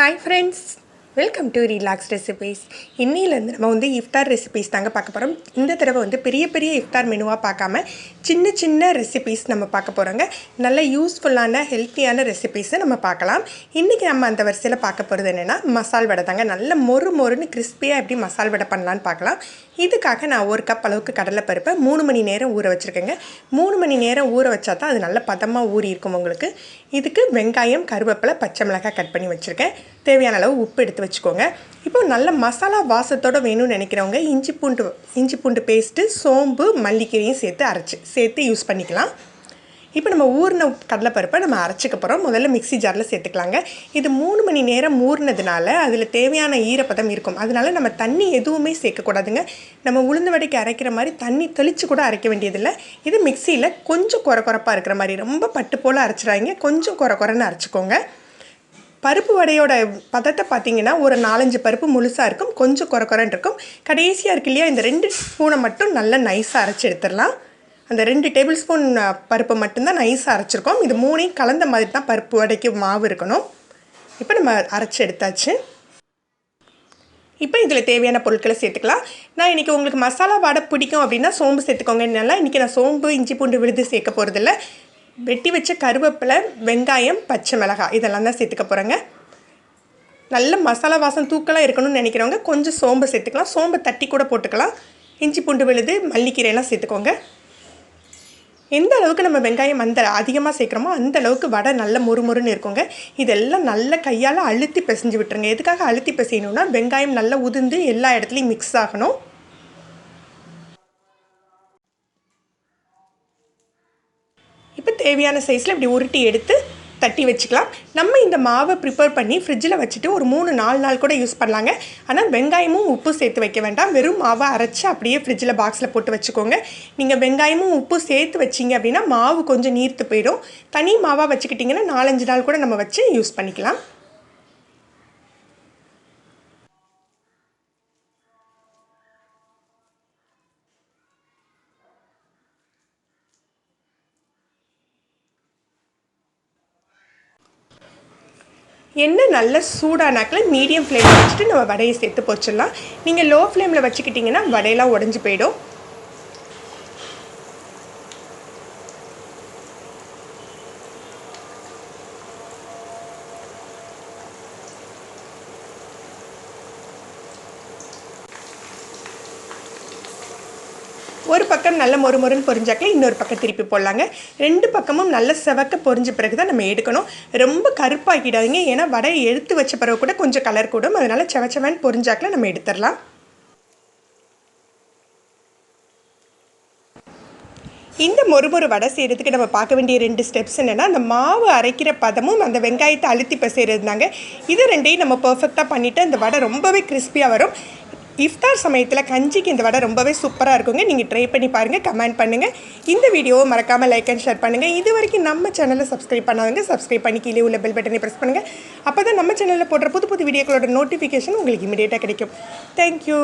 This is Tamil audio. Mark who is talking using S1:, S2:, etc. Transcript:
S1: Hi friends, welcome to Relax Recipes. இன்னிலேருந்து நம்ம வந்து இஃப்தார் ரெசிபீஸ் தாங்க பார்க்க போகிறோம். இந்த தடவை வந்து பெரிய பெரிய இஃப்தார் மெனுவாக பார்க்காம சின்ன சின்ன ரெசிபீஸ் நம்ம பார்க்க போகிறோங்க. நல்ல யூஸ்ஃபுல்லான ஹெல்த்தியான ரெசிபீஸை நம்ம பார்க்கலாம். இன்றைக்கி நம்ம அந்த வரிசையில் பார்க்க போகிறது என்னென்னா மசால் வடை தாங்க. நல்ல மொறுன்னு கிறிஸ்பியாக எப்படி மசால் வடை பண்ணலான்னு பார்க்கலாம். இதுக்காக நான் 1 கப் அளவுக்கு கடலைப்பருப்பை 3 மணி நேரம் ஊற வச்சுருக்கேங்க. 3 மணி நேரம் ஊற வச்சா தான் அது நல்ல பதமாக ஊறி இருக்கும் உங்களுக்கு. இதுக்கு வெங்காயம், கருவேப்பிலை, பச்சை மிளகாய் கட் பண்ணி வச்சுருக்கேன். தேவையான அளவு உப்பு எடுத்து வச்சுக்கோங்க. இப்போ நல்ல மசாலா வாசத்தோடு வேணும்னு நினைக்கிறவங்க இஞ்சி பூண்டு பேஸ்ட்டு, சோம்பு, மல்லிக்கீரையும் சேர்த்து யூஸ் பண்ணிக்கலாம். இப்போ நம்ம ஊறின கடலைப்பருப்பை நம்ம அரைச்சிக்க போகிறோம். முதல்ல மிக்ஸி ஜாரில் சேர்த்துக்கலாங்க. இது 3 மணி நேரம் ஊறினதுனால அதில் தேவையான ஈரப்பதம் இருக்கும். அதனால நம்ம தண்ணி எதுவுமே சேர்க்கக்கூடாதுங்க. நம்ம உளுந்து வடைக்கு அரைக்கிற மாதிரி தண்ணி தெளித்து கூட அரைக்க வேண்டியதில்லை. இது மிக்சியில் கொஞ்சம் குறப்பாக இருக்கிற மாதிரி, ரொம்ப பட்டு போல் அரைச்சிடாதீங்க, கொஞ்சம் குறன்னு அரைச்சிக்கோங்க. பருப்பு வடையோட பதத்தை பார்த்தீங்கன்னா ஒரு 4-5 பருப்பு முழுசாக இருக்கும், கொஞ்சம் குறன்னு இருக்கும். கடைசியாக இருக்கு இல்லையா, இந்த 2 ஸ்பூனை மட்டும் நல்லா நைஸாக அரைச்சி எடுத்துடலாம். அந்த 2 டேபிள் ஸ்பூன் பருப்பை மட்டும்தான் நைஸாக அரைச்சிருக்கோம். இது 3 கலந்த மாதிரி தான் பருப்பு வடைக்கு மாவு இருக்கணும். இப்போ நம்ம அரைச்சி எடுத்தாச்சு. இப்போ இதில் தேவையான பொருட்களை சேர்த்துக்கலாம். நான் இன்றைக்கி உங்களுக்கு மசாலா வடை பிடிக்கும் அப்படின்னா சோம்பு சேர்த்துக்கோங்க. நல்லா இன்றைக்கி நான் சோம்பு, இஞ்சி பூண்டு விழுது சேர்க்க போகிறதில்ல. வெட்டி வச்ச கருவேப்பிலை, வெங்காயம், பச்சை மிளகாய் இதெல்லாம் தான் சேர்த்துக்க போகிறேங்க. நல்ல மசாலா வாசம் தூக்கலாக இருக்கணும்னு நினைக்கிறவங்க கொஞ்சம் சோம்பு சேர்த்துக்கலாம். சோம்பை தட்டி கூட போட்டுக்கலாம். இஞ்சி பூண்டு விழுது, மல்லிக்கீரையெல்லாம் சேர்த்துக்கோங்க. எந்த அளவுக்கு நம்ம வெங்காயம் அதிகமாக சேர்க்குறோமோ அந்த அளவுக்கு வடை நல்ல மொறுன்னு இருக்குங்க. இதெல்லாம் நல்ல கையால் அழுத்தி பிசைஞ்சு விட்டுருங்க. எதுக்காக அழுத்தி பிசையணும்னா வெங்காயம் நல்லா உதிர்ந்து எல்லா இடத்துலையும் மிக்ஸ் ஆகணும். இப்போ தேவையான சைஸில் இப்படி உருட்டி எடுத்து தட்டி வச்சுக்கலாம். நம்ம இந்த மாவை ப்ரிப்பேர் பண்ணி ஃப்ரிட்ஜில் வச்சுட்டு ஒரு 3-4 நாள் கூட யூஸ் பண்ணலாங்க. ஆனால் வெங்காயமும் உப்பு சேர்த்து வைக்க வேண்டாம். வெறும் மாவை அரைச்சி அப்படியே ஃப்ரிட்ஜில் பாக்ஸில் போட்டு வச்சுக்கோங்க. நீங்கள் வெங்காயமும் உப்பு சேர்த்து வச்சிங்க அப்படின்னா மாவு கொஞ்சம் நீர்த்து போயிடும். தனி மாவாக வச்சுக்கிட்டிங்கன்னா 4-5 நாள் கூட நம்ம வச்சு யூஸ் பண்ணிக்கலாம். எண்ணெய் நல்ல சூடானாக்கில் மீடியம் ஃப்ளேமில் வச்சுட்டு நம்ம வடையை சேர்த்து போச்சிடலாம். நீங்கள் லோ ஃப்ளேமில் வச்சுக்கிட்டிங்கன்னா வடையெல்லாம் உடஞ்சி போயிடும். ஒரு பக்கம் நல்ல மொறுன்னு பொரிஞ்சாக்கில் இன்னொரு பக்கம் திருப்பி போடலாங்க. 2 பக்கமும் நல்ல செவக்க பொரிஞ்ச பிறகு தான் நம்ம எடுக்கணும். ரொம்ப கருப்பாக்கிடாதீங்க, ஏன்னா வடையை எடுத்து வச்ச பிறகு கூட கொஞ்சம் கலர் கூடும். அதனால் செவச்சவன் பொரிஞ்சாக்கில் நம்ம எடுத்துடலாம். இந்த மொறு வடை செய்கிறதுக்கு நம்ம பார்க்க வேண்டிய 2 ஸ்டெப்ஸ் என்னென்னா, அந்த மாவு அரைக்கிற பதமும் அந்த வெங்காயத்தை அழுத்தி செய்கிறதுனாங்க. இது 2ஐயும் நம்ம பர்ஃபெக்டாக பண்ணிவிட்டு அந்த வடை ரொம்பவே கிறிஸ்பியாக வரும். இஃப்தார் சமயத்தில் கஞ்சிக்கு இந்த வடை ரொம்பவே சூப்பராக இருக்குங்க. நீங்கள் ட்ரை பண்ணி பாருங்கள், கமெண்ட் பண்ணுங்கள். இந்த வீடியோவை மறக்காமல் லைக் அண்ட் ஷேர் பண்ணுங்கள். இது வரைக்கும் நம்ம சேனலை சப்ஸ்கிரைப் பண்ணாதவங்க சப்ஸ்கிரைப் பண்ணி கீழே உள்ள பெல் பட்டனை ப்ரெஸ் பண்ணுங்கள். அப்போ தான் நம்ம சேனலில் போடுற புது வீடியோக்களோட நோட்டிஃபிகேஷன் உங்களுக்கு இமீடியட்டாக கிடைக்கும். தேங்க்யூ.